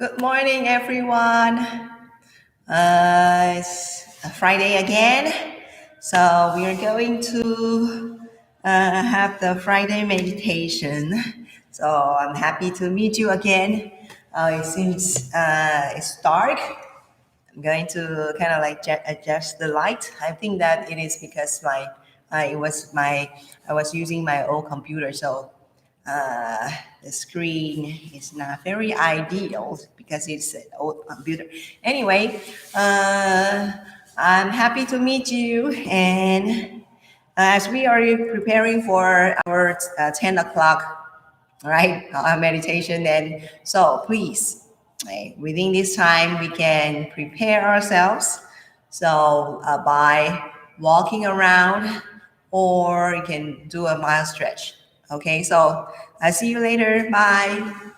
Good morning, everyone. It's a Friday again. So we are going to have the Friday meditation. So I'm happy to meet you again. Since it's dark, I'm going to kind of like adjust the light. I think that it is because I was using my old computer, so uh, the screen is not very ideal because it's an old computer. Anyway, I'm happy to meet you, and as we are preparing for our 10 o'clock, right, meditation, and so please, within this time, we can prepare ourselves. So by walking around, or you can do a mild stretch. Okay, so I'll see you later. Bye.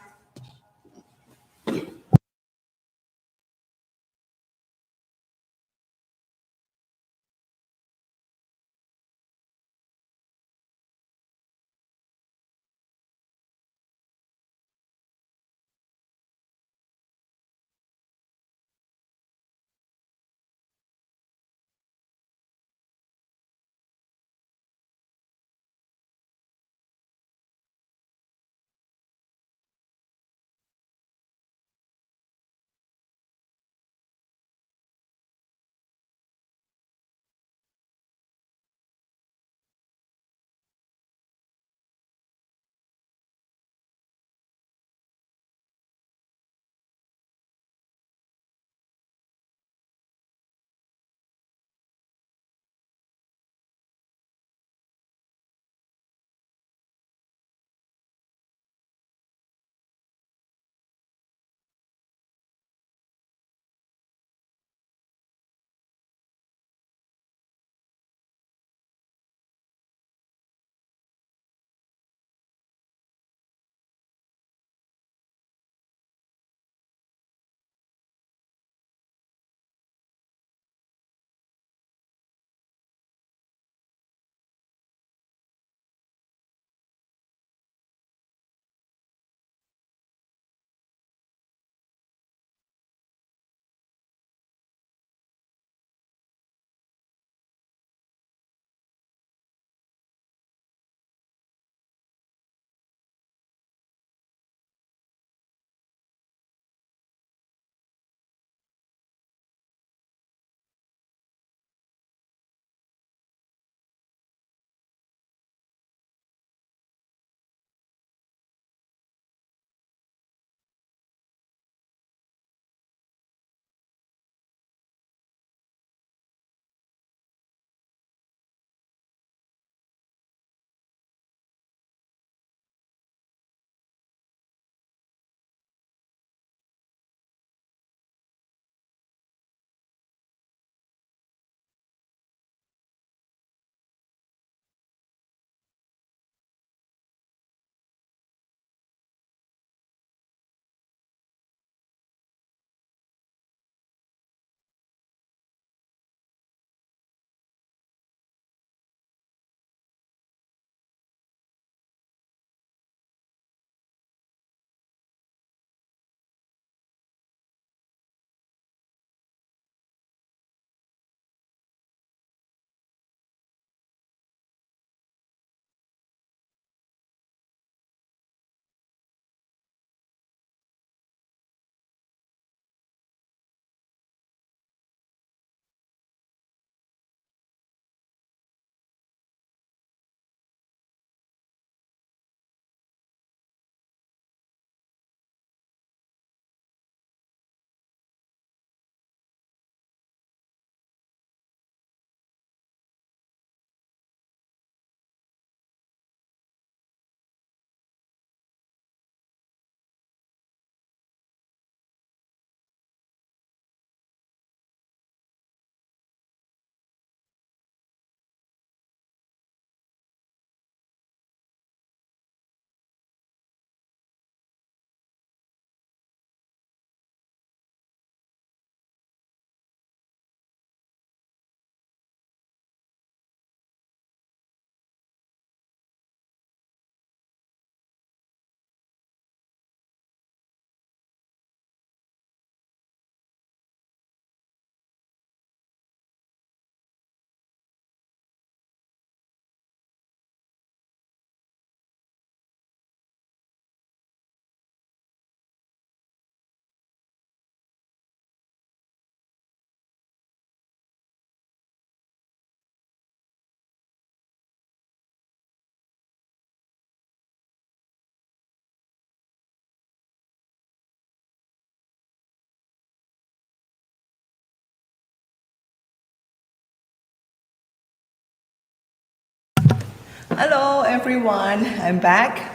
Hello, everyone. I'm back.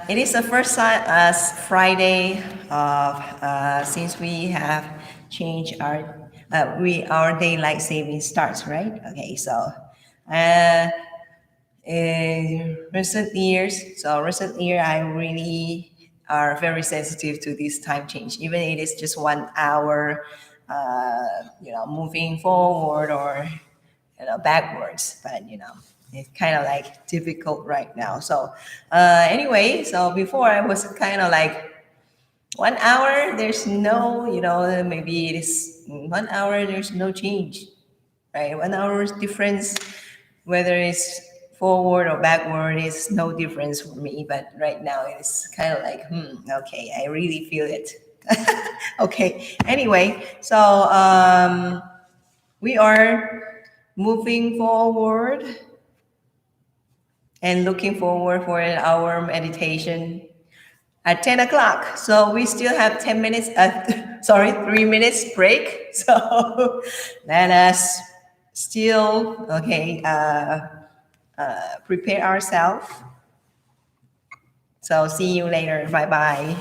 It is the first Friday of since we have changed our daylight saving starts, right? Okay, so uh, in recent year, I really are very sensitive to this time change. Even it is just 1 hour, moving forward or backwards, but it's kind of like difficult right now. Anyway, so before I was kind of like 1 hour, there's no, maybe it is 1 hour, there's no change, right? 1 hour's difference, whether it's forward or backward, is no difference for me. But right now, it's kind of like, okay, I really feel it. Okay. Anyway, we are moving forward and looking forward for our meditation at 10 o'clock. So we still have 10 minutes, 3 minutes break. So let us still, okay, prepare ourselves. So see you later. Bye bye.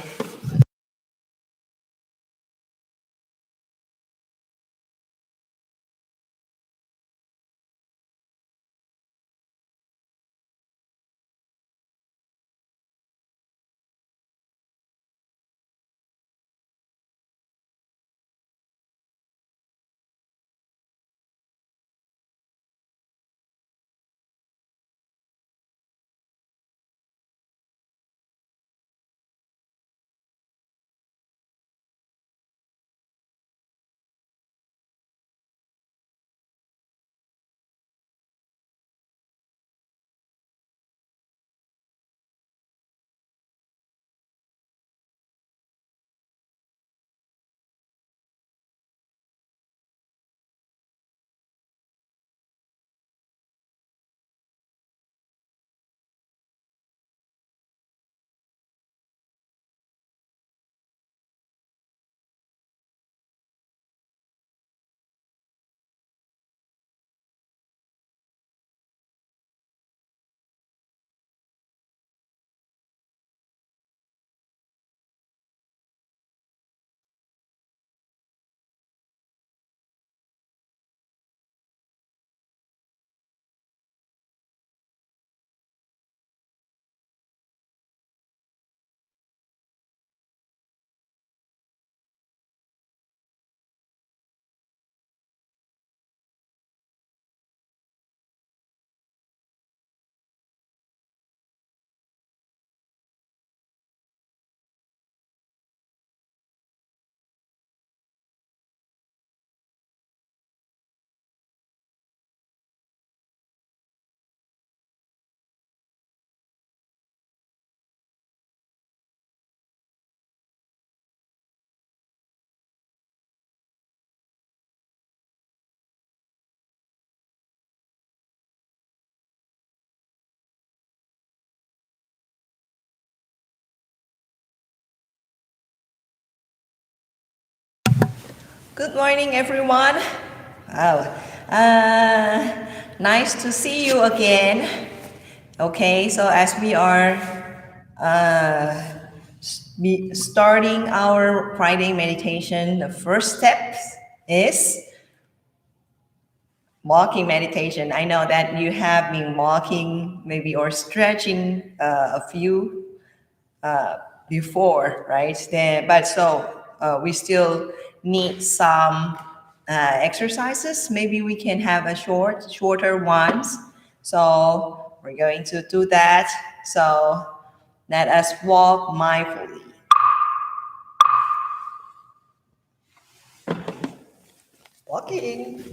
Good morning, everyone. Wow. Nice to see you again. Okay, so as we are starting our Friday meditation, the first step is walking meditation. I know that you have been walking maybe or stretching a few before, right? We still need some exercises. Maybe we can have shorter ones. So we're going to do that. So let us walk mindfully. Walking.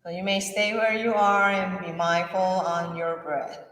So you may stay where you are and be mindful on your breath.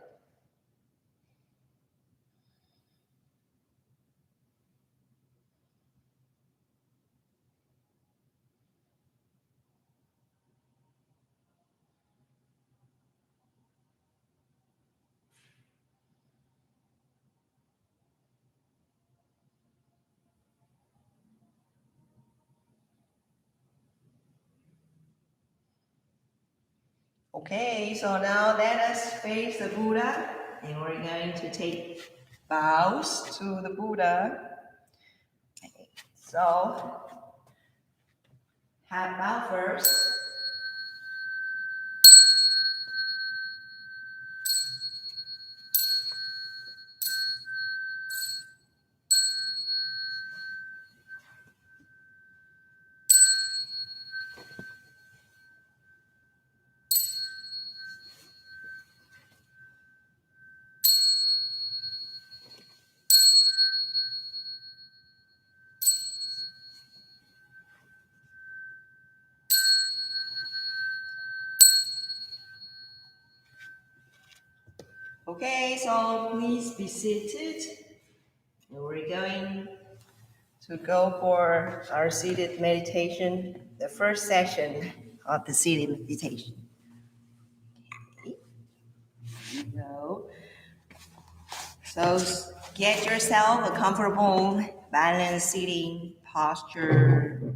Okay, so now let us face the Buddha, and we're going to take bows to the Buddha. Okay, so have bow first. Okay, so please be seated. And we're going to go for our seated meditation, the first session of the seated meditation. Okay, here we go. So get yourself a comfortable, balanced seating posture.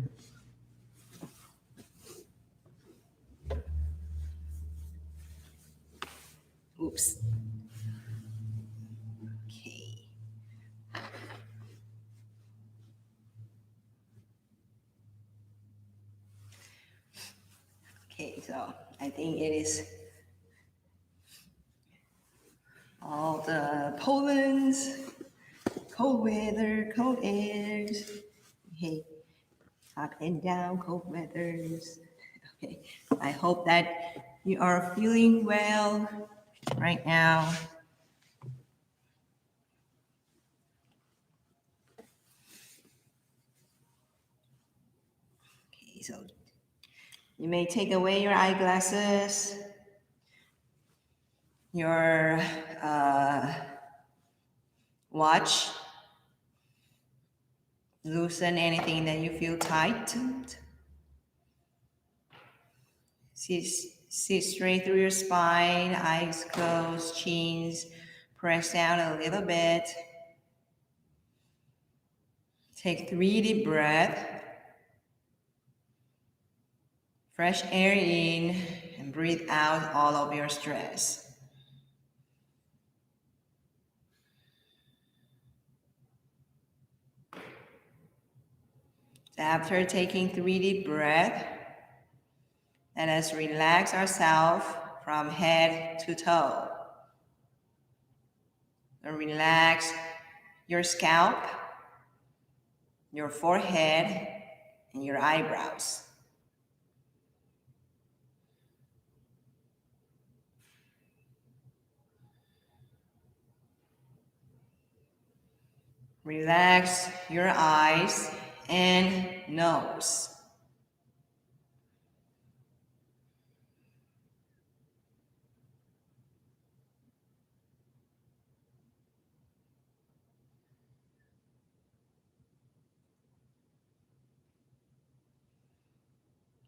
Oops. Okay. Okay, so I think it is all the pollens, cold weather, cold airs. Okay, up and down, cold weathers. Okay, I hope that you are feeling well right now. Okay, so you may take away your eyeglasses, your watch, loosen anything that you feel tightened. Sit straight through your spine, eyes closed, chins pressed down a little bit. Take 3 deep breaths. Fresh air in and breathe out all of your stress. After taking 3 deep breaths, let us relax ourselves from head to toe. And relax your scalp, your forehead, and your eyebrows. Relax your eyes and nose.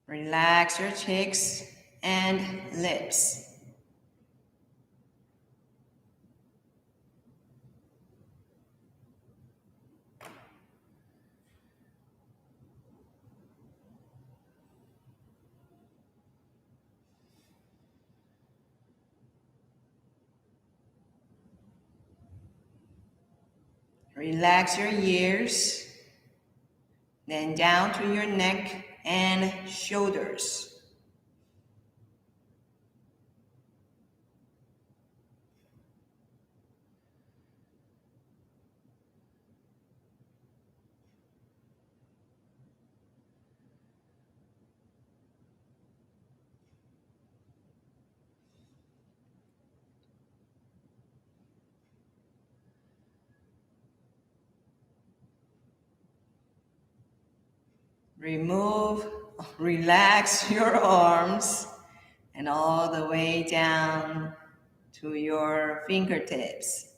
Relax your cheeks and lips. Relax your ears, then down to your neck and shoulders. Relax your arms and all the way down to your fingertips.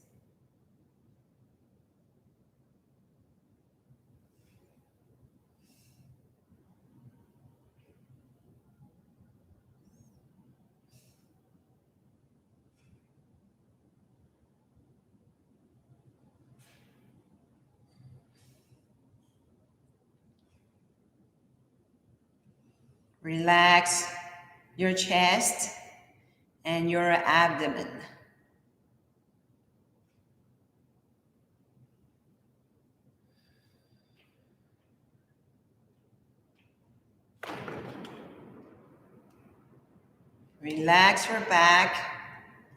Relax your chest and your abdomen. Relax your back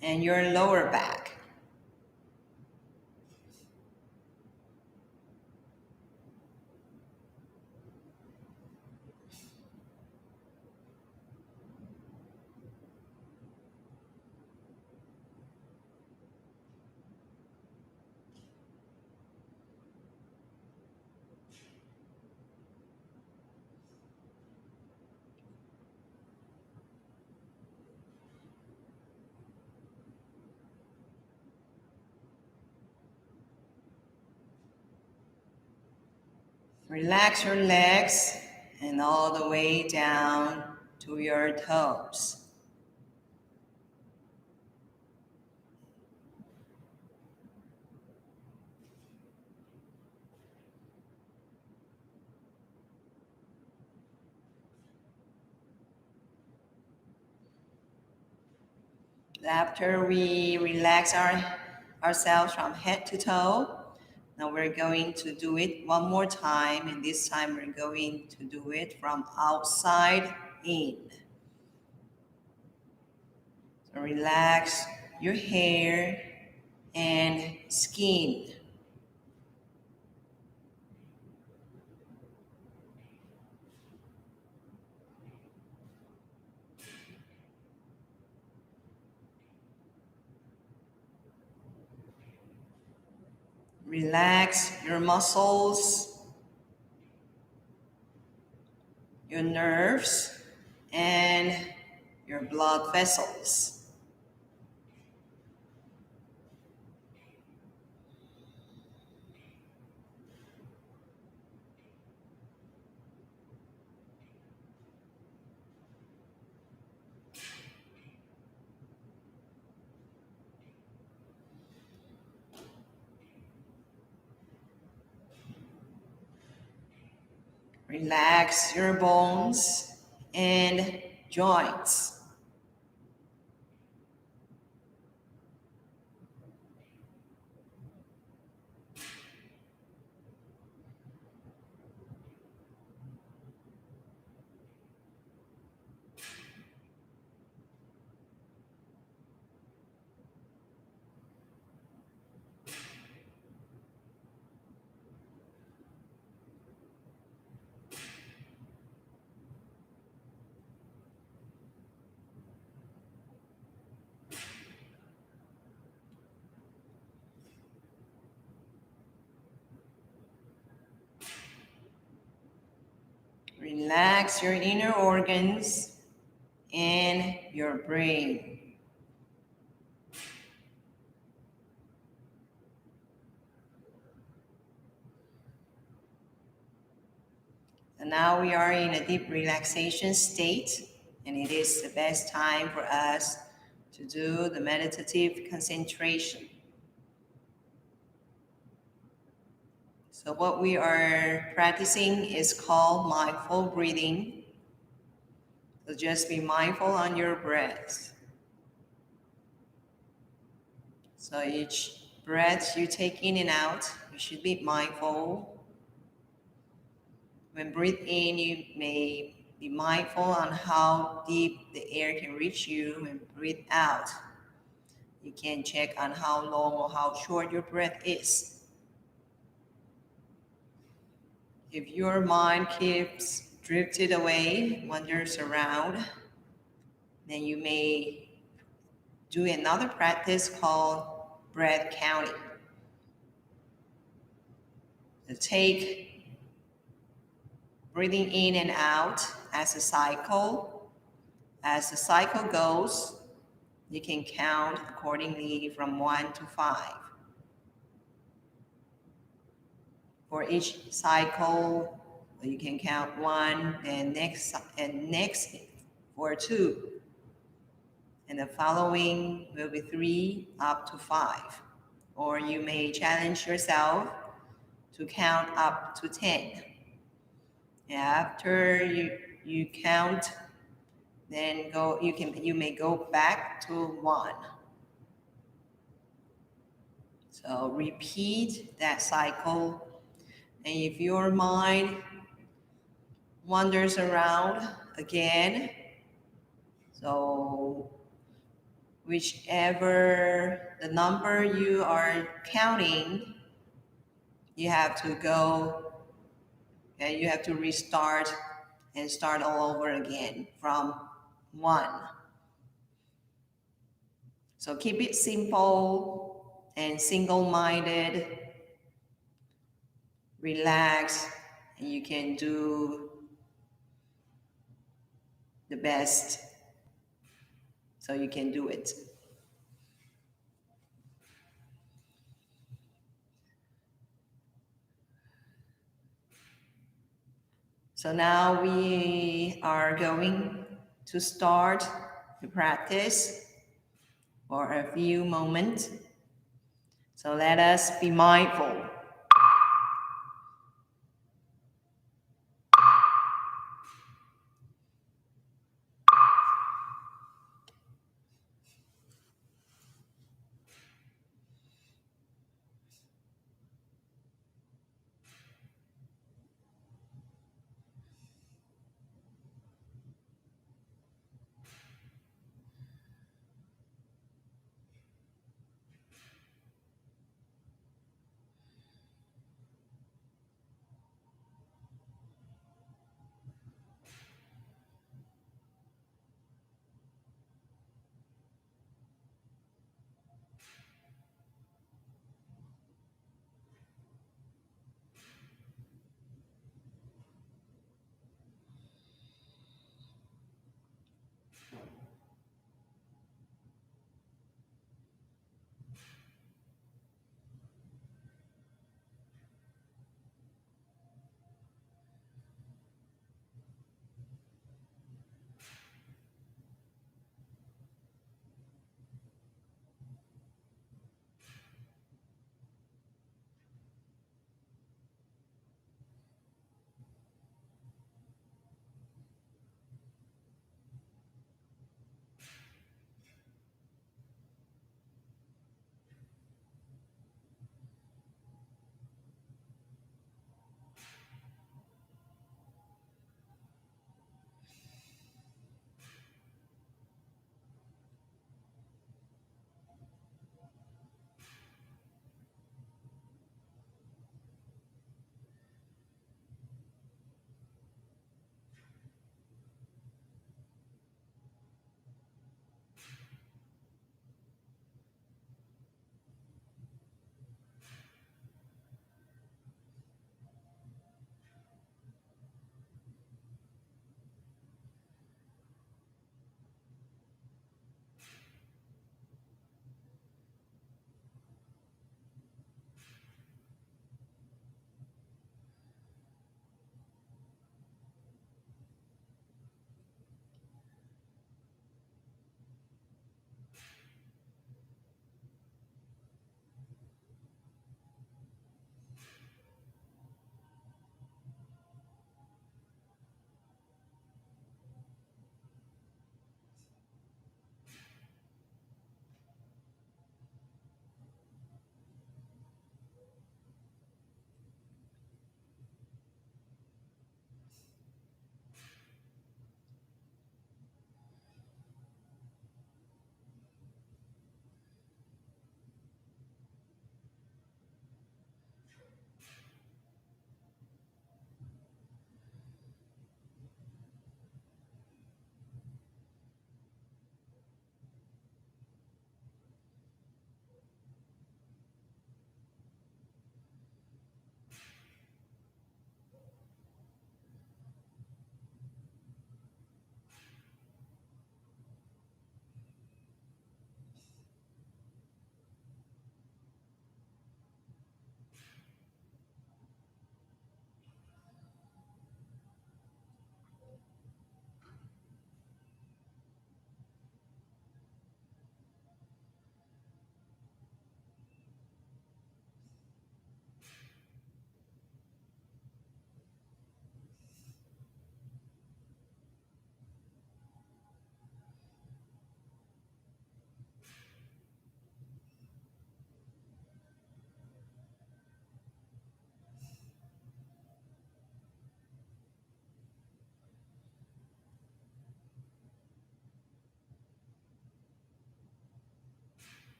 and your lower back. Relax your legs and all the way down to your toes. After we relax ourselves from head to toe, now we're going to do it one more time, and this time we're going to do it from outside in. So relax your hair and skin. Relax your muscles, your nerves, and your blood vessels. Relax your bones and joints. Relax your inner organs and your brain. And now we are in a deep relaxation state, and it is the best time for us to do the meditative concentration. So what we are practicing is called mindful breathing. So just be mindful on your breath. So each breath you take in and out, you should be mindful. When breathe in, you may be mindful on how deep the air can reach you. When breathe out, you can check on how long or how short your breath is. If your mind keeps drifted away, wanders around, then you may do another practice called breath counting. So take breathing in and out as a cycle. As the cycle goes, you can count accordingly from 1 to 5. For each cycle, you can count 1, and next for 2. And the following will be 3 up to 5. Or you may challenge yourself to count up to 10. After you count, then you may go back to 1. So repeat that cycle. And if your mind wanders around again, so whichever the number you are counting, you have to go and you have to restart and start all over again from 1. So keep it simple and single-minded, relax, and you can do the best. So you can do it. So now we are going to start the practice for a few moments. So let us be mindful.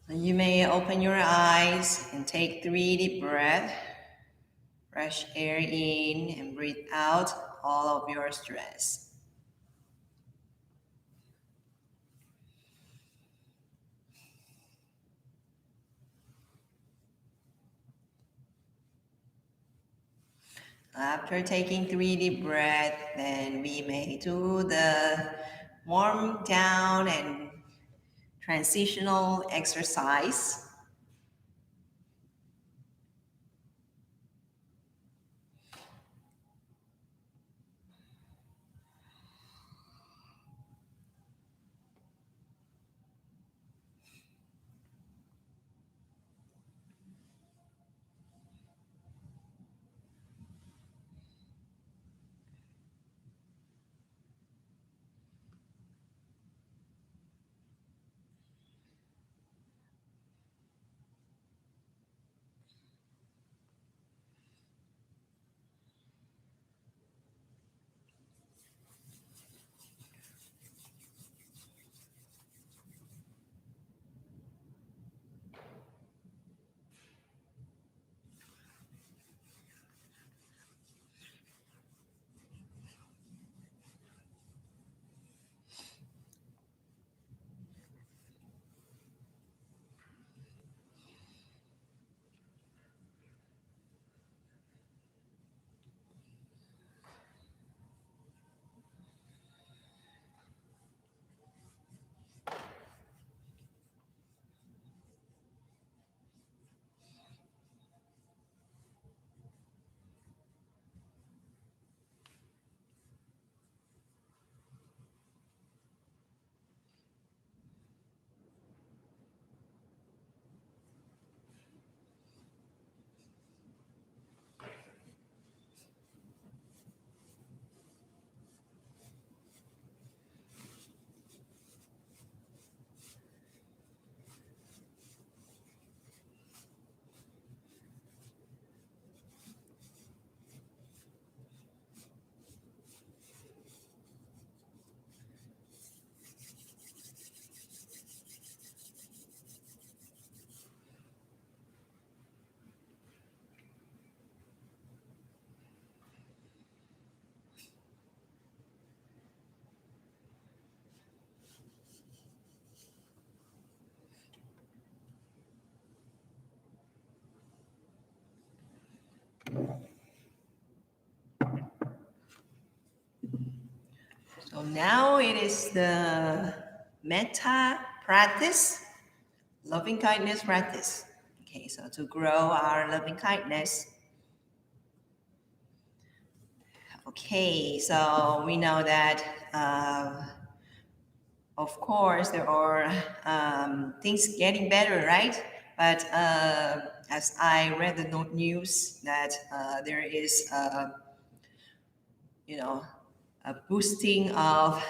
You may open your eyes and take 3 deep breaths. Fresh air in and breathe out all of your stress. After taking 3 deep breaths, then we may do the warm down and transitional exercise. So now it is the metta practice, loving kindness practice. Okay, so to grow our loving kindness. Okay, so we know that, of course, there are things getting better, right? But as I read the news that there is, you know, a boosting of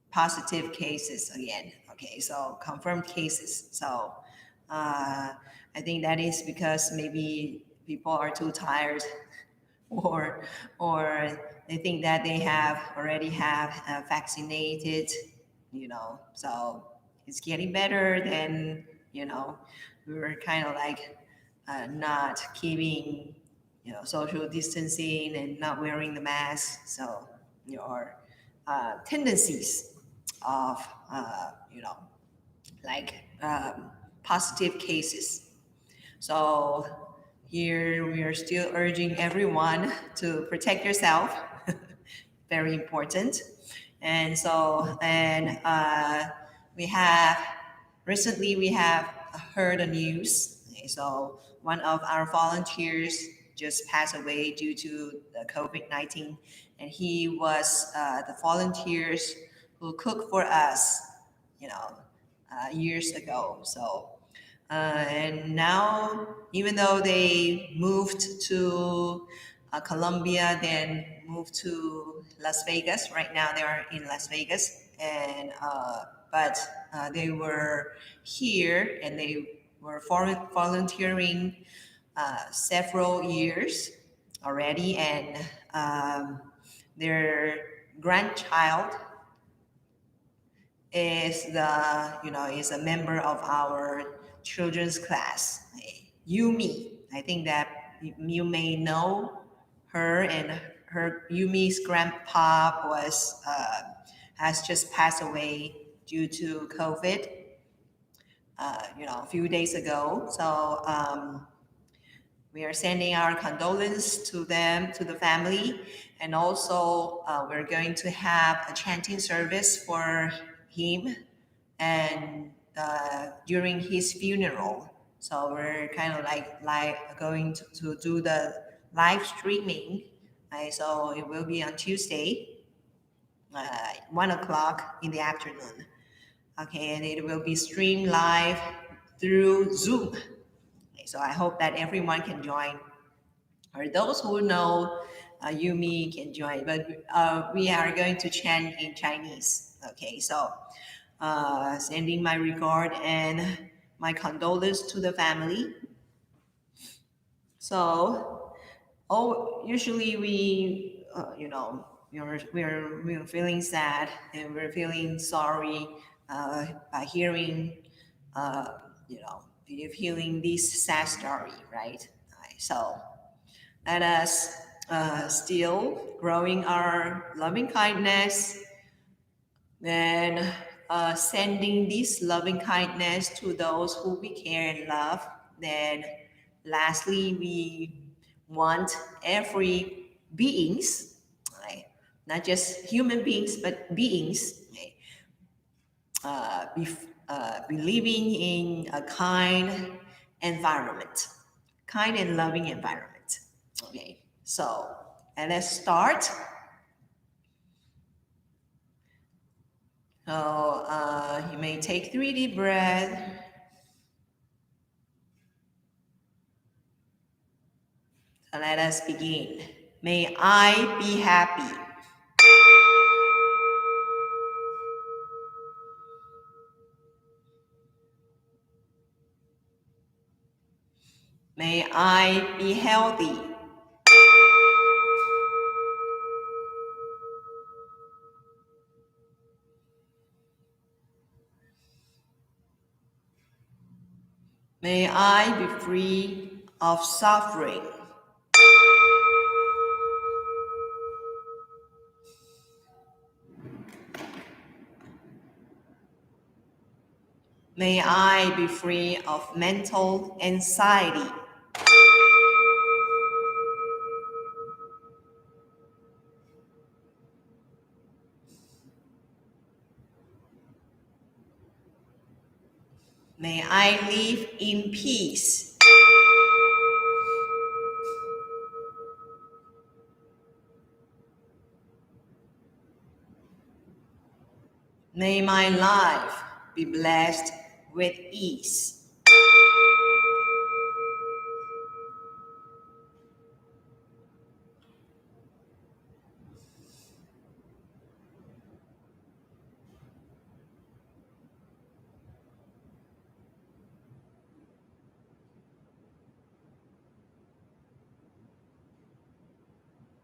positive cases again. Okay, so confirmed cases. So I think that is because maybe people are too tired, or or they think that they have already have vaccinated. So it's getting better. Then we were kind of like not keeping social distancing and not wearing the mask. So your tendencies of like positive cases. So here we are still urging everyone to protect yourself. Very important. And we have recently we have heard the news. Okay, so one of our volunteers just passed away due to the COVID-19, and he was the volunteers who cooked for us, years ago. So and now, even though they moved to Colombia, then moved to Las Vegas. Right now, they are in Las Vegas, and but they were here and they were volunteering several years already, and their grandchild is a member of our children's class, Yumi. I think that you may know her, and her Yumi's grandpa has just passed away due to COVID, a few days ago. So we are sending our condolence to them, to the family, and also we're going to have a chanting service for him and during his funeral. So we're kind of like going to do the live streaming. Right? So it will be on Tuesday, 1 o'clock in the afternoon. Okay, and it will be streamed live through Zoom. Okay, so I hope that everyone can join, or those who know Yumi can join. But we are going to chant in Chinese. Okay, so sending my regard and my condolence to the family. So, usually we're feeling sad and we're feeling sorry by hearing, uh, hearing this sad story, right? So, let us still growing our loving kindness, then sending this loving kindness to those who we care and love. Then lastly, we want every beings, right? Not just human beings, but beings, right? Be living in a kind and loving environment. Okay, so and let's start. So you may take 3 deep breaths. So let us begin. May I be happy. May I be healthy. May I be free of suffering. May I be free of mental anxiety. May I live in peace. May my life be blessed with ease.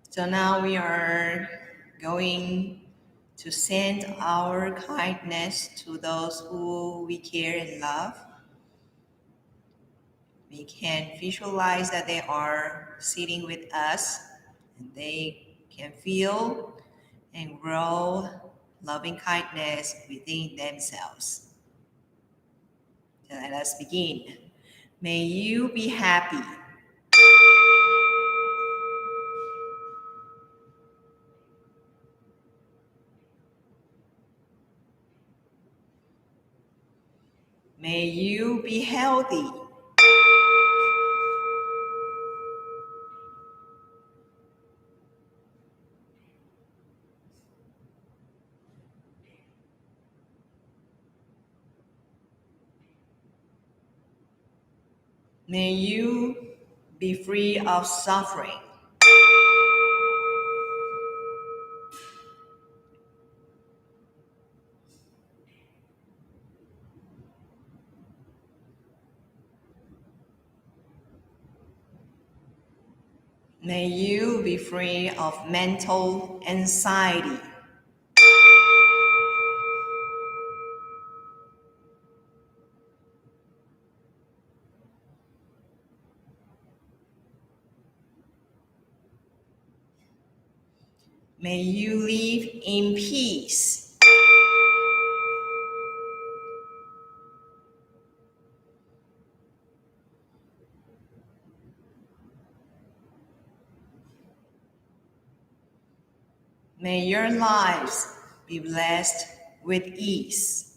So now we are going to send our kindness to those who we care and love. We can visualize that they are sitting with us and they can feel and grow loving kindness within themselves. So let us begin. May you be happy. May you be healthy. May you be free of suffering. May you be free of mental anxiety. May you live in peace. May your lives be blessed with ease.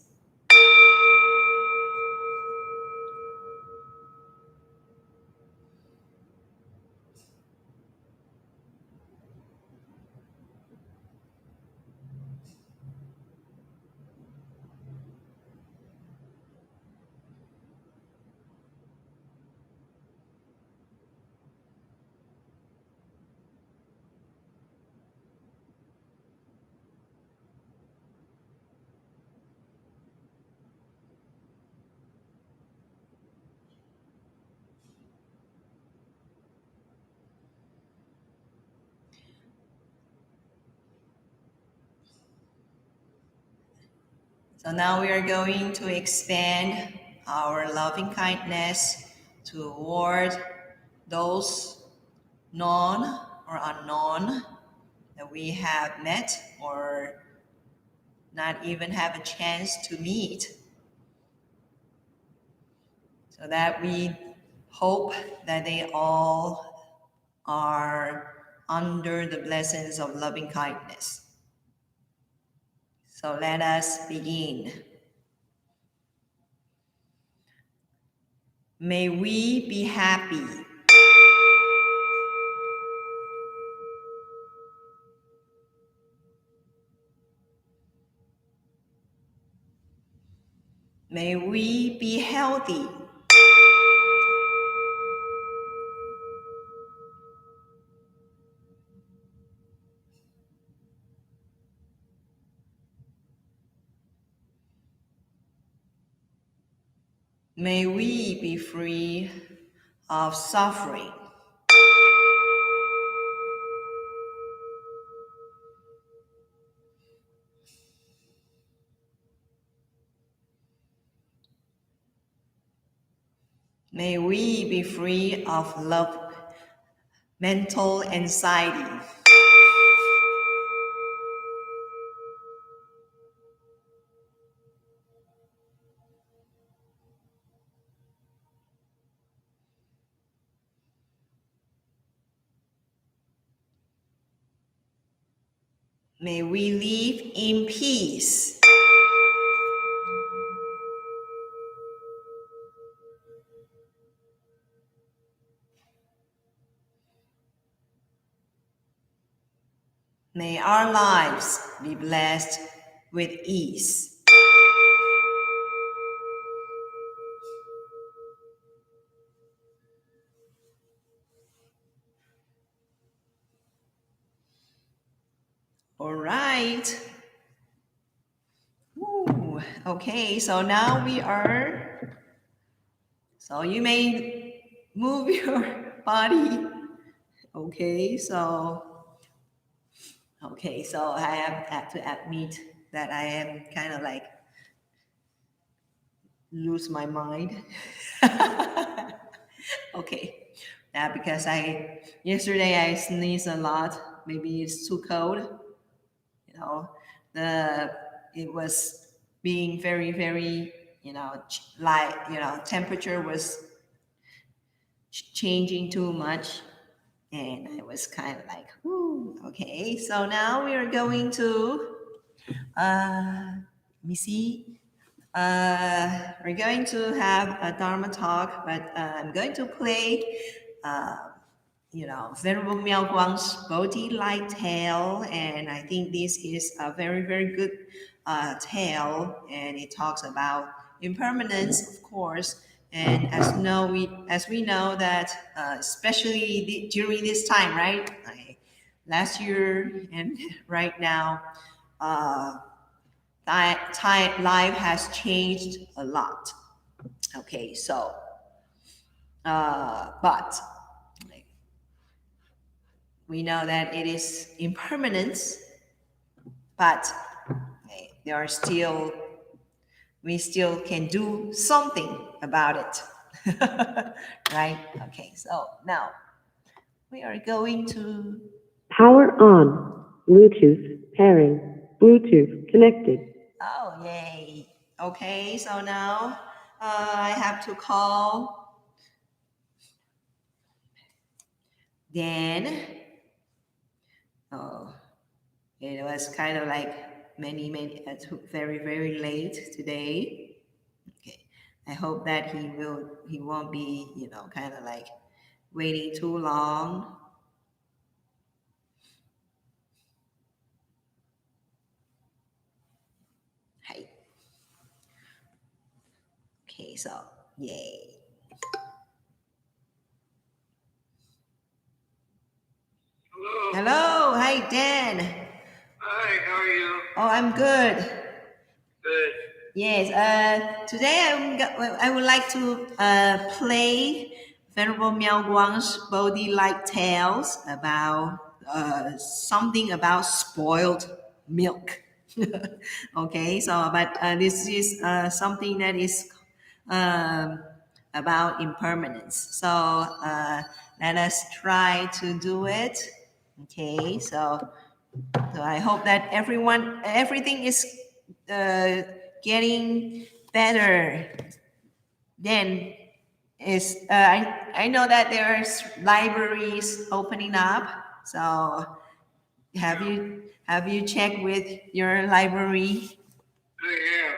So now we are going to expand our loving kindness toward those known or unknown that we have met or not even have a chance to meet, so that we hope that they all are under the blessings of loving kindness. So let us begin. May we be happy. May we be healthy. May we be free of suffering. May we be free of love, mental anxiety. May we live in peace. May our lives be blessed with ease. All right. Ooh, okay, so now so you may move your body. Okay, so I have to admit that I am kind of like lose my mind. Okay, because yesterday I sneezed a lot. Maybe it's too cold. You know, it was being very, very, temperature was changing too much, and I was kind of like, whoo, okay. So now we are going to, let me see. We're going to have a Dharma talk, but I'm going to play, Venerable Miao Guang's Bodhi Light tale, and I think this is a very, very good tale, and it talks about impermanence, of course. And as we know that, especially during this time, right? Last year and right now, life has changed a lot. Okay, so, but we know that it is impermanence, but we still can do something about it. Right? Okay, so now we are going to power on. Bluetooth pairing. Bluetooth connected. Oh, yay. Okay, so now I have to call Dan. Oh, it was kind of like very, very late today. Okay, I hope that he won't be, kind of like waiting too long. Hi. Okay, so yay. Hello, hi Dan. Hi, how are you? Oh, I'm good. Good. Yes. Today I would like to play Venerable Miao Guang's Bodhi Like Tales about something about spoiled milk. Okay. So, but this is something that is um, about impermanence. So let us try to do it. Okay. So I hope that everything is getting better. Then I know that there's libraries opening up. So have you checked with your library? I have.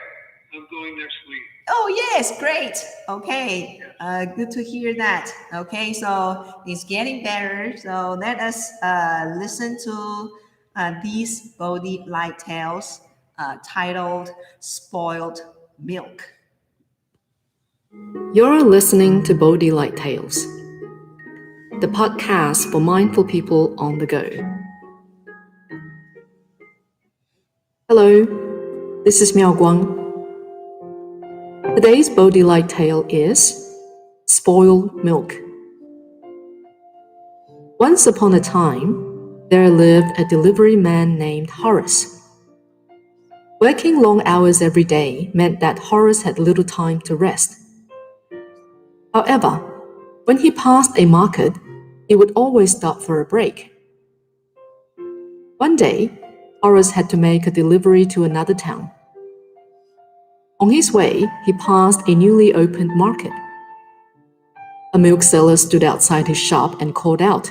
I'm going next week. Oh yes, great. Okay, good to hear that. Okay, so it's getting better. So let us listen to these Bodhi Light Tales titled "Spoiled Milk." You're listening to Bodhi Light Tales, the podcast for mindful people on the go. Hello, this is Miao Guang. Today's Bodhi Light Tale is Spoiled Milk. Once upon a time, there lived a delivery man named Horace. Working long hours every day meant that Horace had little time to rest. However, when he passed a market, he would always stop for a break. One day, Horace had to make a delivery to another town. On his way, he passed a newly opened market. A milk seller stood outside his shop and called out,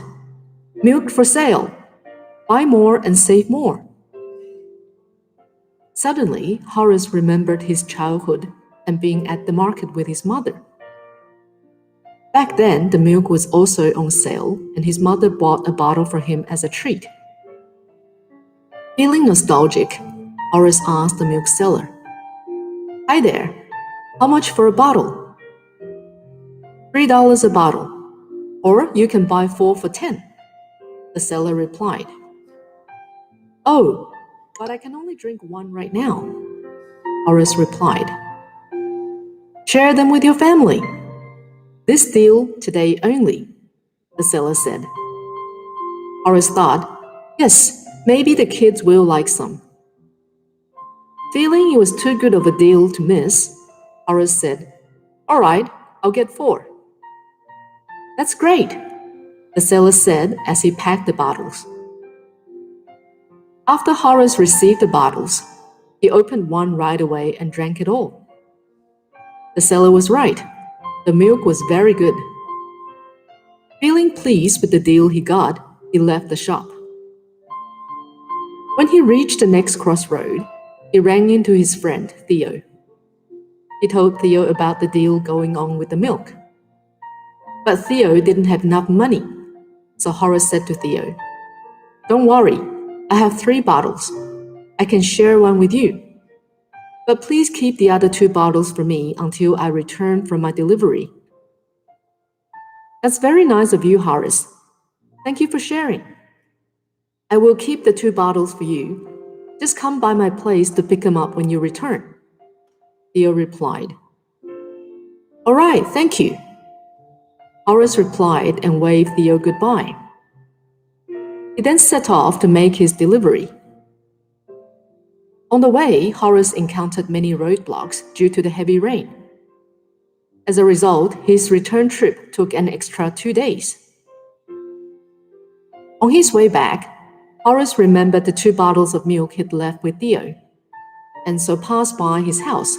"Milk for sale! Buy more and save more." Suddenly, Horace remembered his childhood and being at the market with his mother. Back then, the milk was also on sale, and his mother bought a bottle for him as a treat. Feeling nostalgic, Horace asked the milk seller, "Hi there, how much for a bottle?" $3 a bottle, or you can buy 4 for 10, the seller replied. "Oh, but I can only drink one right now," Horace replied. "Share them with your family. This deal today only," the seller said. Horace thought, yes, maybe the kids will like some. Feeling it was too good of a deal to miss, Horace said, "All right, I'll get 4. "That's great," the seller said as he packed the bottles. After Horace received the bottles, he opened one right away and drank it all. The seller was right. The milk was very good. Feeling pleased with the deal he got, he left the shop. When he reached the next crossroad, he ran into his friend, Theo. He told Theo about the deal going on with the milk. But Theo didn't have enough money, so Horace said to Theo, "Don't worry, I have 3 bottles. I can share one with you. But please keep the other 2 bottles for me until I return from my delivery." "That's very nice of you, Horace. Thank you for sharing. I will keep the 2 bottles for you. Just come by my place to pick them up when you return," Theo replied. "All right, thank you," Horace replied and waved Theo goodbye. He then set off to make his delivery. On the way, Horace encountered many roadblocks due to the heavy rain. As a result, his return trip took an extra 2 days. On his way back, Horace remembered the 2 bottles of milk he'd left with Theo, and so passed by his house.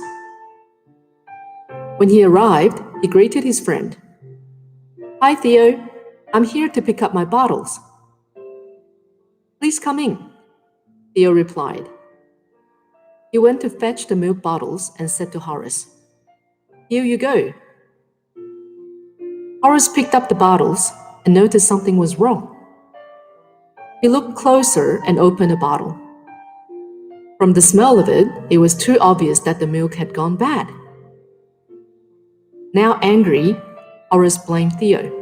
When he arrived, he greeted his friend. "Hi, Theo. I'm here to pick up my bottles." "Please come in," Theo replied. He went to fetch the milk bottles and said to Horace, "Here you go." Horace picked up the bottles and noticed something was wrong. He looked closer and opened a bottle. From the smell of it, it was too obvious that the milk had gone bad. Now angry, Horace blamed Theo.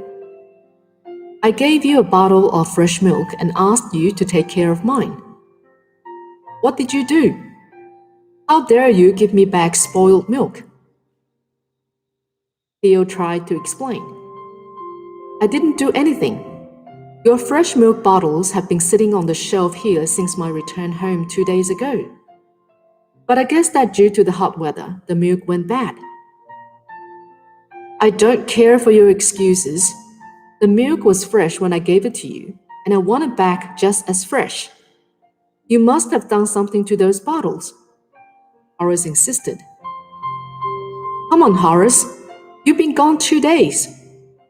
"I gave you a bottle of fresh milk and asked you to take care of mine. What did you do? How dare you give me back spoiled milk?" Theo tried to explain. "I didn't do anything. Your fresh milk bottles have been sitting on the shelf here since my return home 2 days ago. But I guess that due to the hot weather, the milk went bad." "I don't care for your excuses. The milk was fresh when I gave it to you, and I want it back just as fresh. You must have done something to those bottles," Horace insisted. "Come on, Horace. You've been gone 2 days.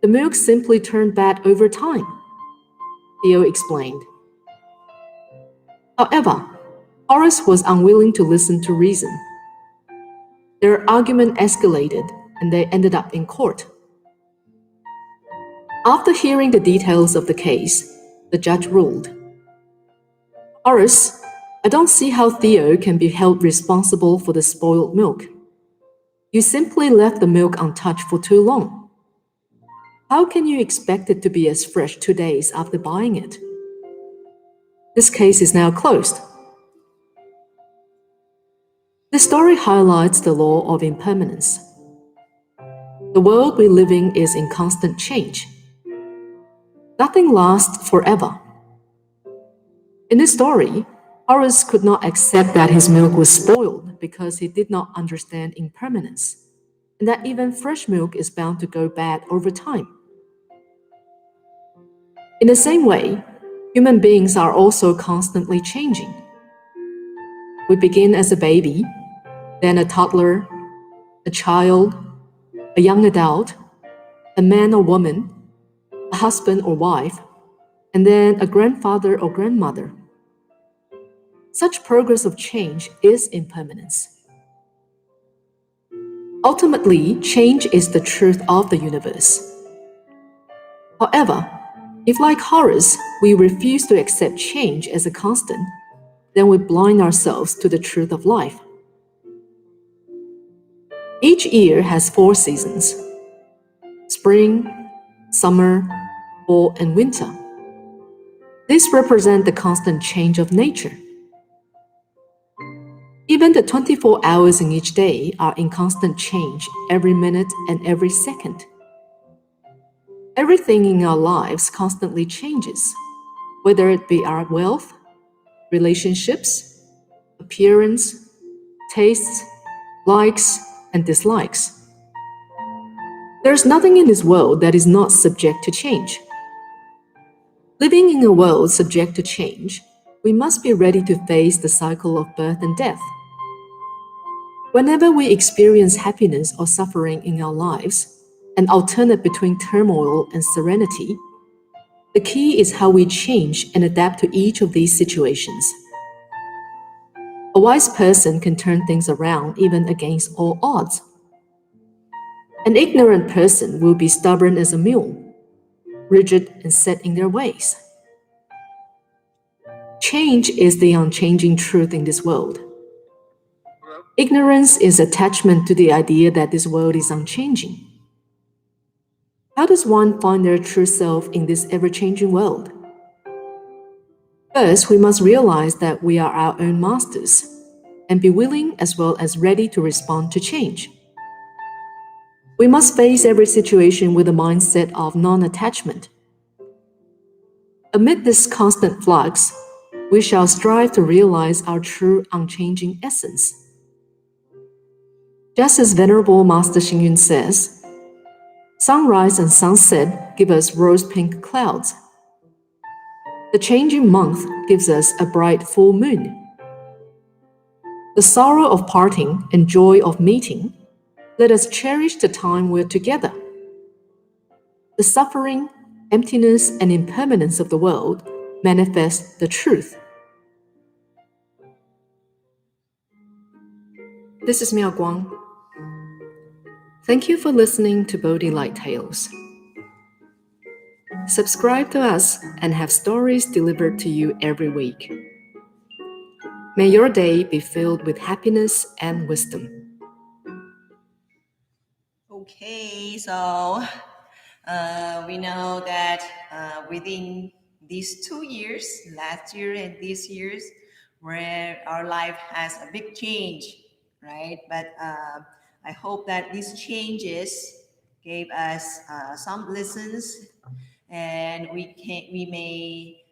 The milk simply turned bad over time," Theo explained. However, Horace was unwilling to listen to reason. Their argument escalated, and they ended up in court. After hearing the details of the case, the judge ruled, "Horace, I don't see how Theo can be held responsible for the spoiled milk. You simply left the milk untouched for too long. How can you expect it to be as fresh 2 days after buying it? This case is now closed." The story highlights the law of impermanence. The world we live in is in constant change. Nothing lasts forever. In this story, Horace could not accept that his milk was spoiled because he did not understand impermanence, and that even fresh milk is bound to go bad over time. In the same way, human beings are also constantly changing. We begin as a baby, then a toddler, a child, a young adult, a man or woman, a husband or wife, and then a grandfather or grandmother. Such progress of change is impermanence. Ultimately, change is the truth of the universe. However, if like Horace, we refuse to accept change as a constant, then we blind ourselves to the truth of life. Each year has 4 seasons: spring, summer, fall, and winter. These represent the constant change of nature. Even the 24 hours in each day are in constant change every minute and every second. Everything in our lives constantly changes, whether it be our wealth, relationships, appearance, tastes, likes, and dislikes. There's nothing in this world that is not subject to change. Living in a world subject to change, we must be ready to face the cycle of birth and death. Whenever we experience happiness or suffering in our lives, and alternate between turmoil and serenity, the key is how we change and adapt to each of these situations. A wise person can turn things around even against all odds. An ignorant person will be stubborn as a mule, rigid and set in their ways. Change is the unchanging truth in this world. Ignorance is attachment to the idea that this world is unchanging. How does one find their true self in this ever-changing world? First, we must realize that we are our own masters and be willing as well as ready to respond to change. We must face every situation with a mindset of non-attachment. Amid this constant flux, we shall strive to realize our true unchanging essence. Just as Venerable Master Xing Yun says, "Sunrise and sunset give us rose-pink clouds. The changing month gives us a bright full moon. The sorrow of parting and joy of meeting, let us cherish the time we're together. The suffering, emptiness, and impermanence of the world manifest the truth. This is Miao Guang. Thank you for listening to Bodhi Light Tales. Subscribe to us and have stories delivered to you every week. May your day be filled with happiness and wisdom. Okay, so we know that within these 2 years, last year and this year's, where our life has a big change, right? But I hope that these changes gave us some lessons, and we may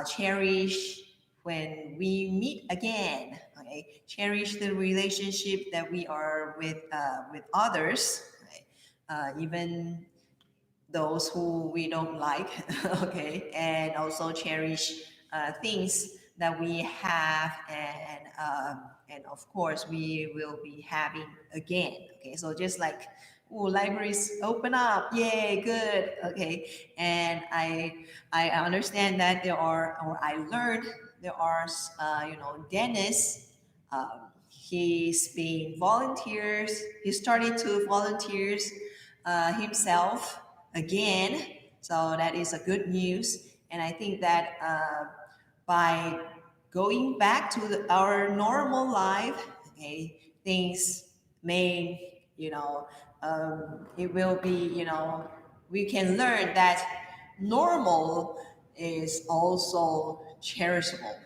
cherish when we meet again. Okay, cherish the relationship that we are with others, right? Even those who we don't like. Okay, and also cherish things that we have, and of course we will be having again. Okay, so just like, oh, libraries open up, yay, good. Okay, and I understand that there are, or I learned there are Dennis, he's been volunteers, he started to volunteers himself again. So that is a good news. And I think that by going back to our normal life, okay, things may, it will be, we can learn that normal is also cherishable.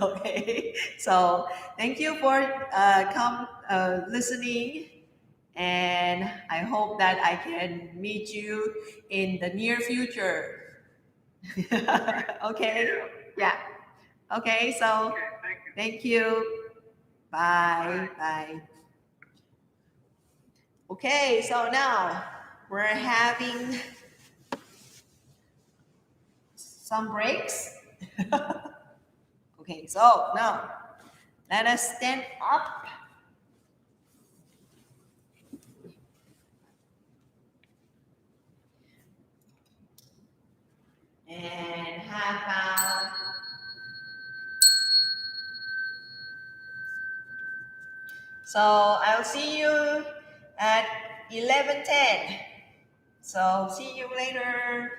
Okay, so thank you for listening, and I hope that I can meet you in the near future. Okay, yeah. Okay, so Okay, thank you. thank you. Bye. Bye. Okay, so now we're having some breaks. Okay, so now let us stand up and have so I'll see you at 11:10. So see you later.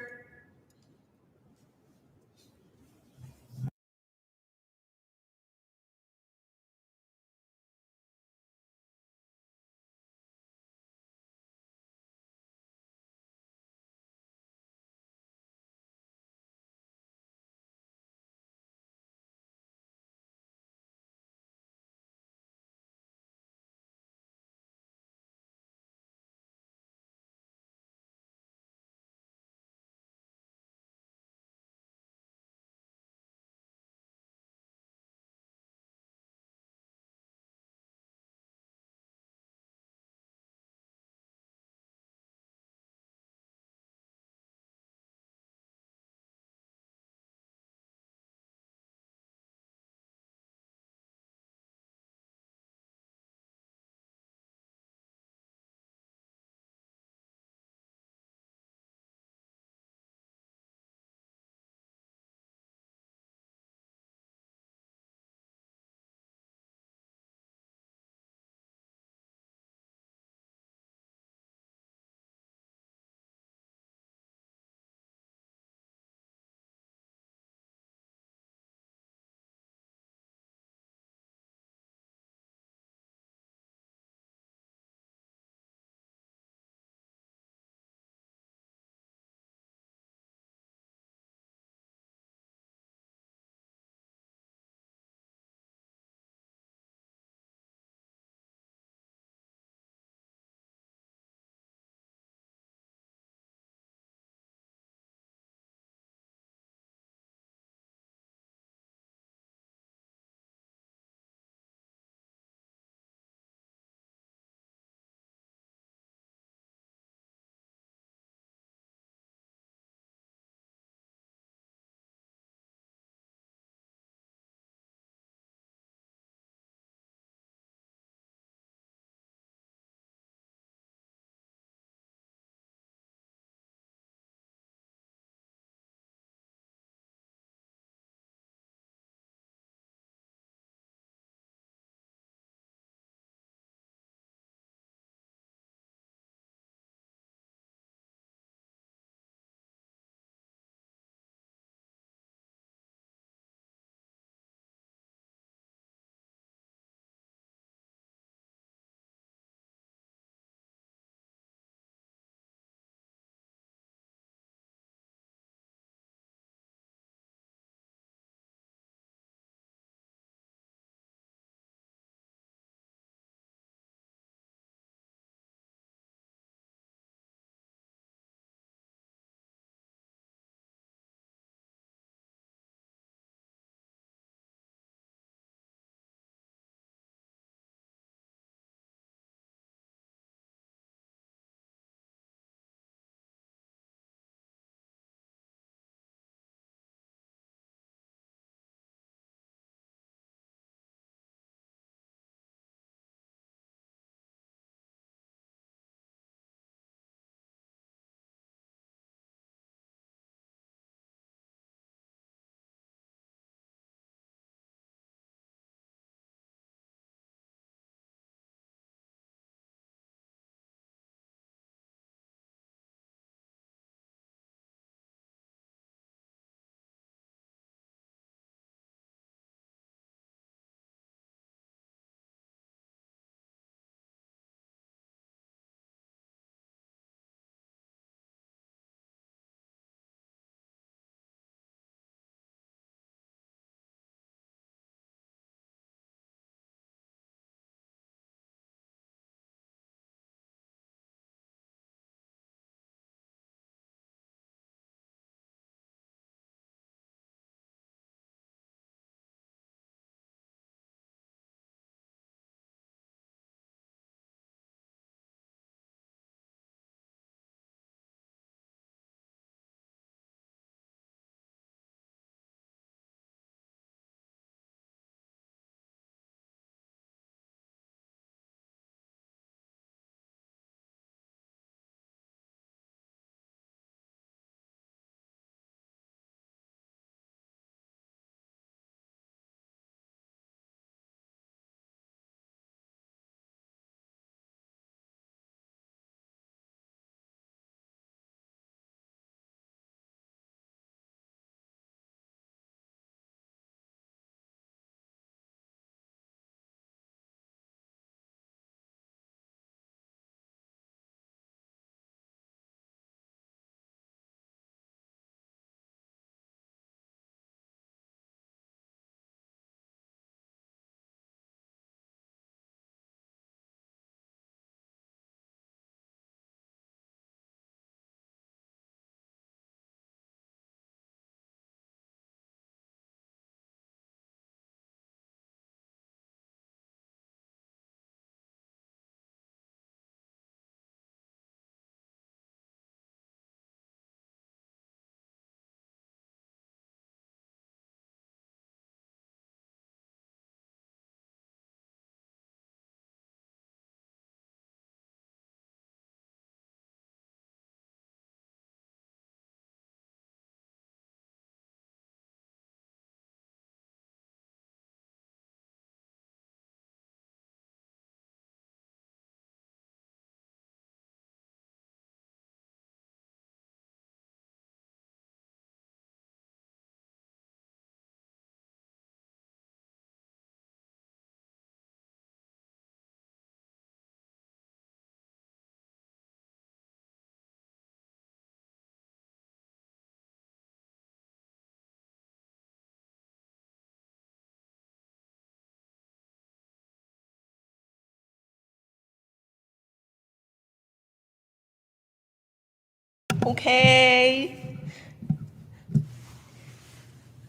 Okay.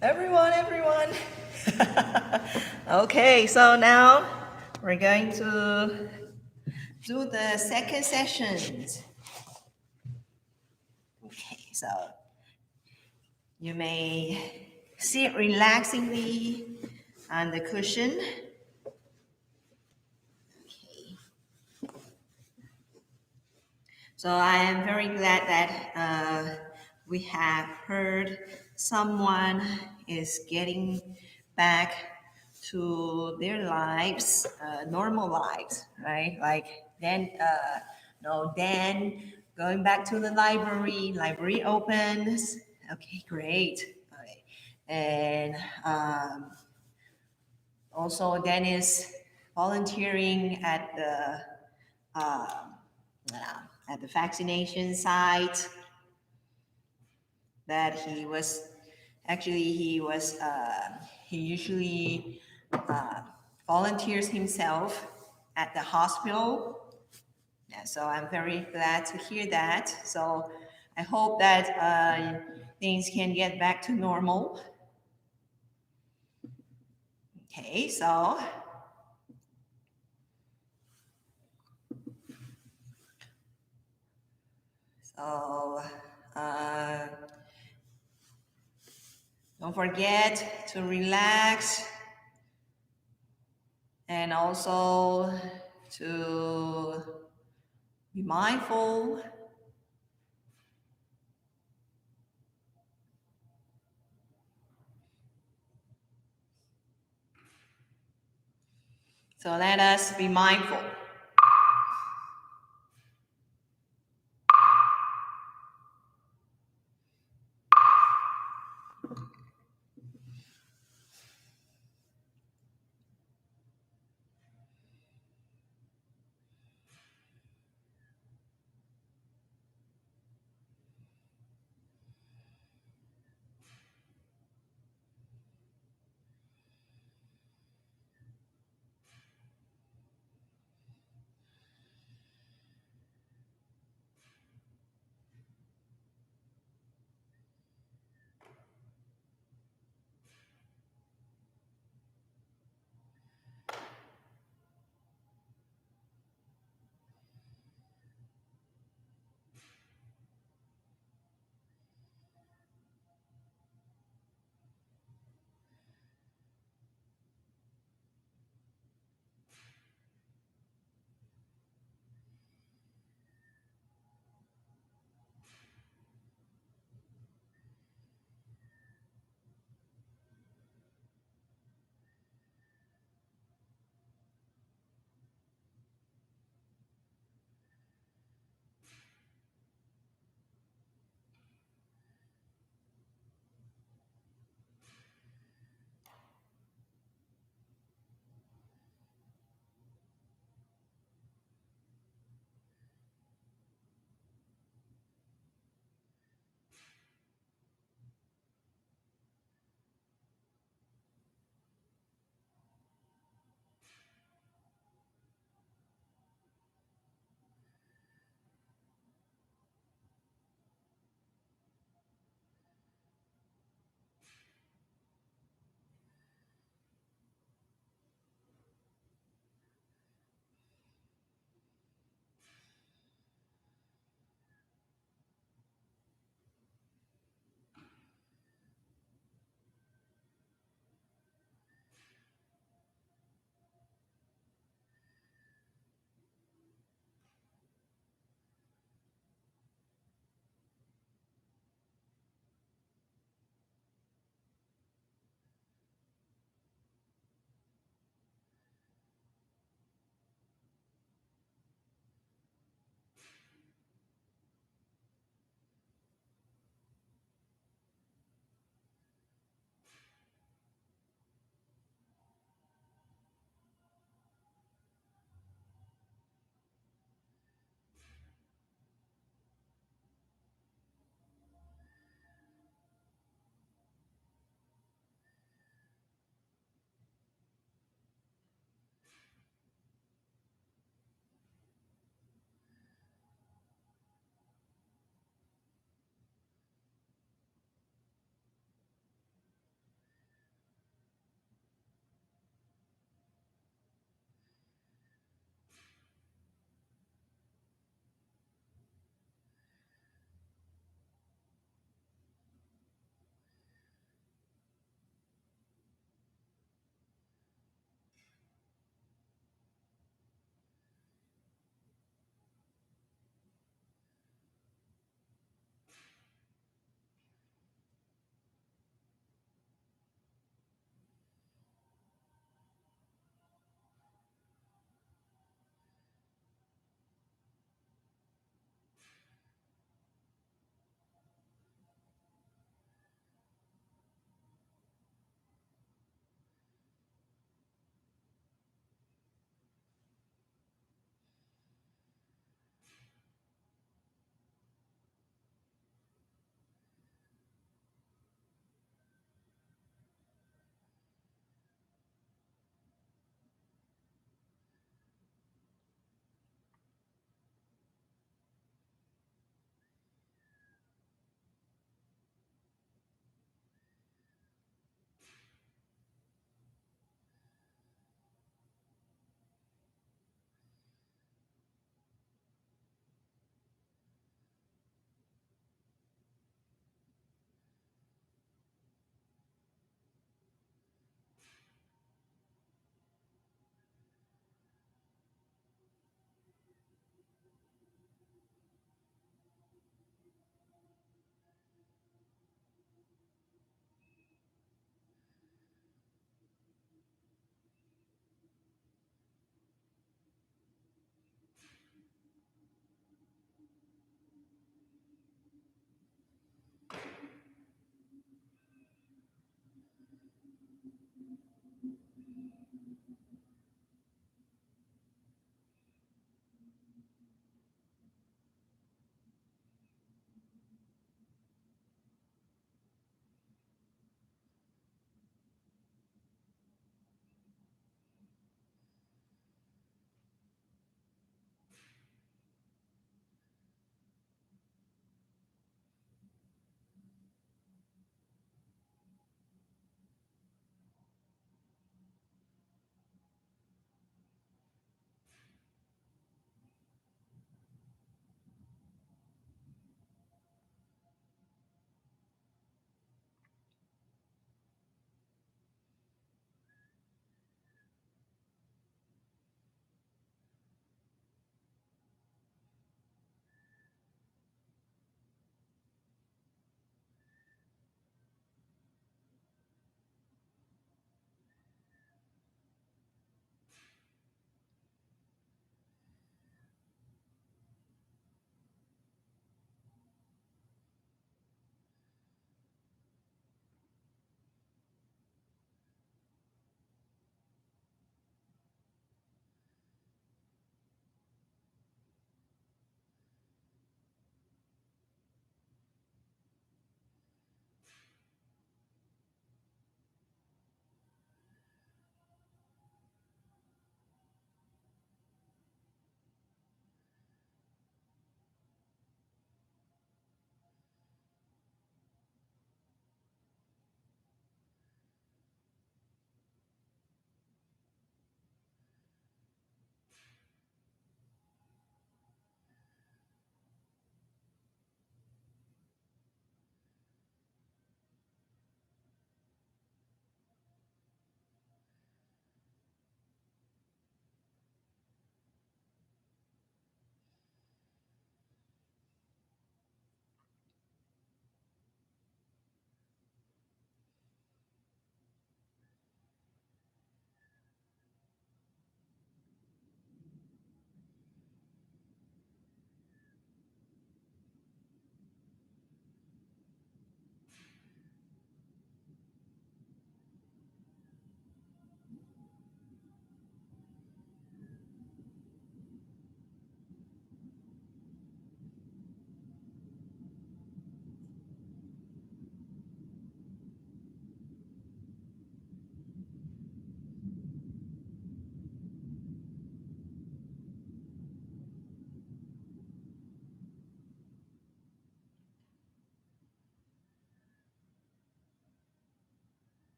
Everyone. Okay, so now we're going to do the second session. Okay, so you may sit relaxingly on the cushion. Okay. So I am very glad that we have heard someone is getting back to their lives, normal lives, right? Like then, Dan going back to the library opens. Okay, great. Okay. And also Dennis volunteering uh, at the vaccination site that he usually volunteers himself at the hospital. Yeah, so I'm very glad to hear that. So I hope that things can get back to normal. Okay, so uh, don't forget to relax and also to be mindful. So let us be mindful.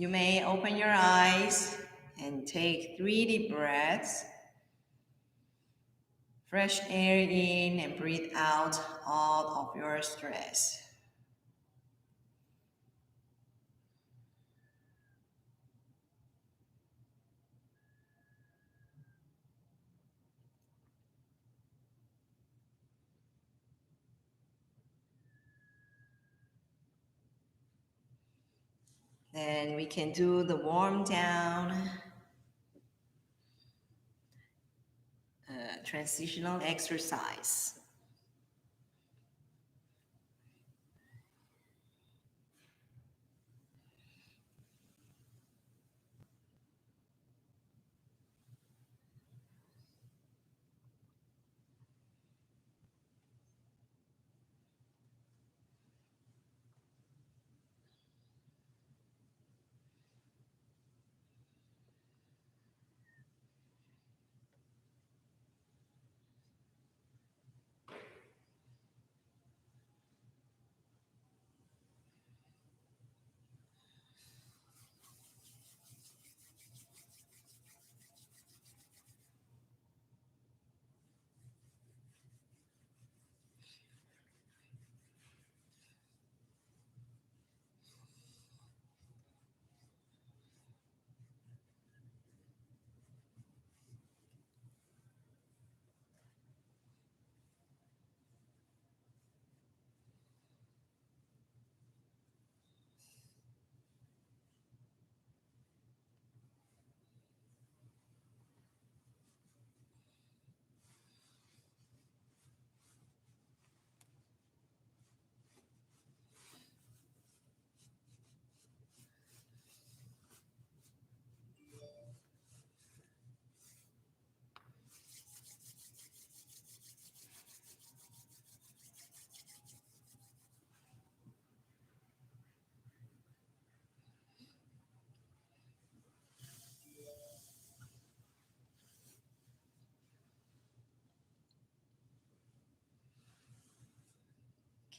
You may open your eyes and take 3 deep breaths. Fresh air in and breathe out all of your stress. Then we can do the warm down, transitional exercise.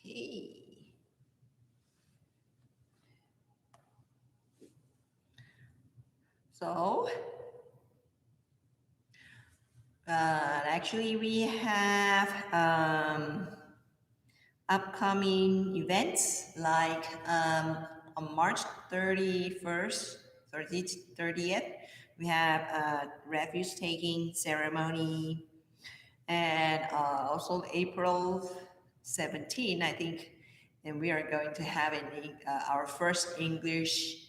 Okay. So, actually we have upcoming events like on March 31st, 30th, we have a refuge taking ceremony, and also April 17, I think, and we are going to have our first English,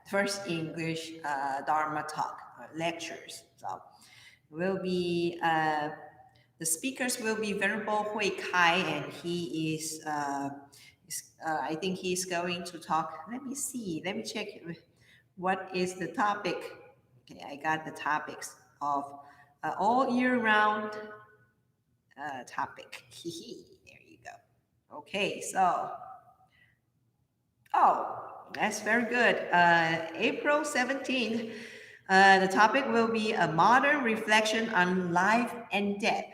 first English Dharma talk lectures. So will be the speakers will be Venerable Hui Kai, and he I think he's going to talk. Let me see. Let me check. What is the topic? Okay, I got the topics of all year round topic. There you go. Okay, so that's very good. April 17th. The topic will be a modern reflection on life and death.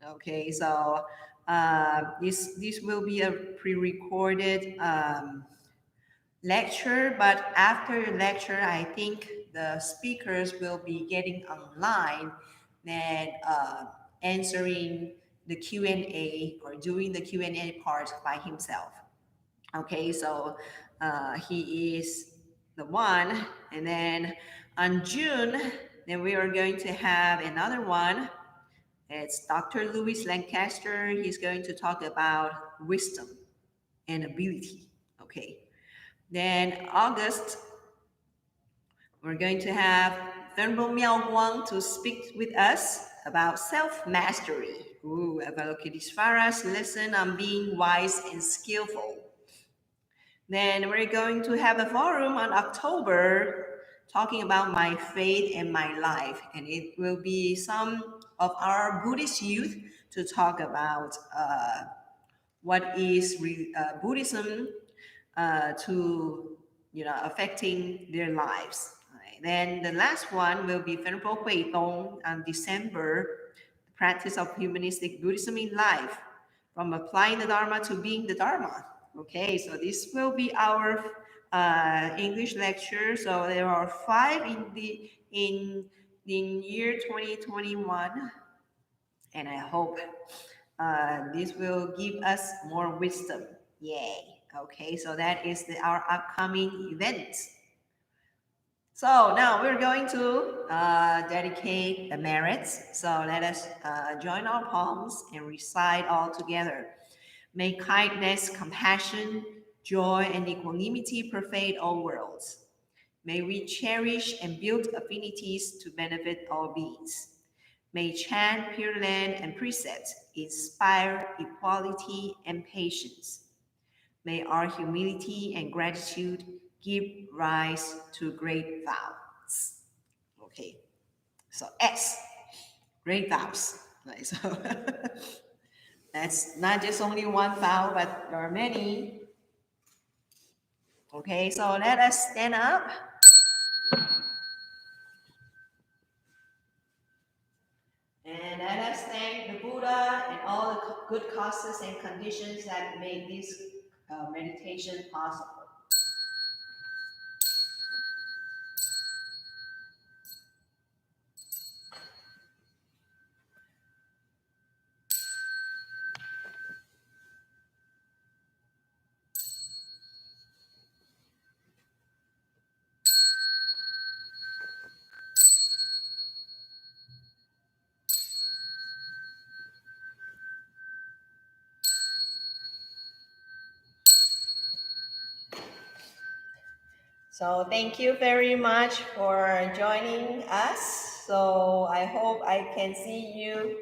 Okay, so this will be a pre-recorded lecture, but after the lecture, I think the speakers will be getting online and answering the Q&A or doing the Q&A part by himself. Okay, so he is the one, and then on June, then we are going to have another one. It's Dr. Louis Lancaster. He's going to talk about wisdom and ability. Okay. Then August, we're going to have Venerable Miao Guang to speak with us about self-mastery. Ooh, Avalokiteshvara's lesson on being wise and skillful. Then we're going to have a forum on October talking about my faith and my life. And it will be some of our Buddhist youth to talk about what is Buddhism to affecting their lives. Right. Then the last one will be Venerable Hui Dong on December, the practice of humanistic Buddhism in life, from applying the Dharma to being the Dharma. Okay, so this will be our English lecture. So there are 5 in year 2021, and I hope this will give us more wisdom. Yay! Okay, so that is our upcoming event. So now we're going to dedicate the merits. So let us join our palms and recite all together. May kindness, compassion, joy, and equanimity pervade all worlds. May we cherish and build affinities to benefit all beings. May chant, Pure Land, and precepts inspire equality and patience. May our humility and gratitude give rise to great vows. Okay, so S, great vows. Right, so that's not just only one vow, but there are many. Okay, so let us stand up. And let us thank the Buddha and all the good causes and conditions that made this meditation possible. So thank you very much for joining us. So I hope I can see you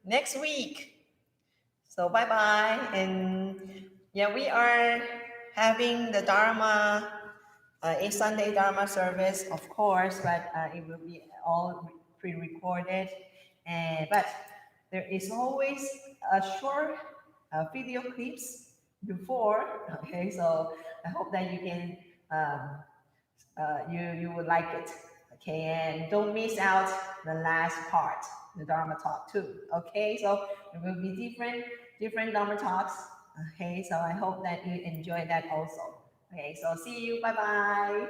next week. So bye-bye. And yeah, we are having the Dharma, a Sunday Dharma service, of course, but it will be all pre-recorded. But there is always a short video clips before. Okay, so I hope that you can you would like it. Okay, and don't miss out the last part, the Dharma talk too. Okay, so there will be different Dharma talks. Okay, so I hope that you enjoy that also. Okay, so see you. Bye bye.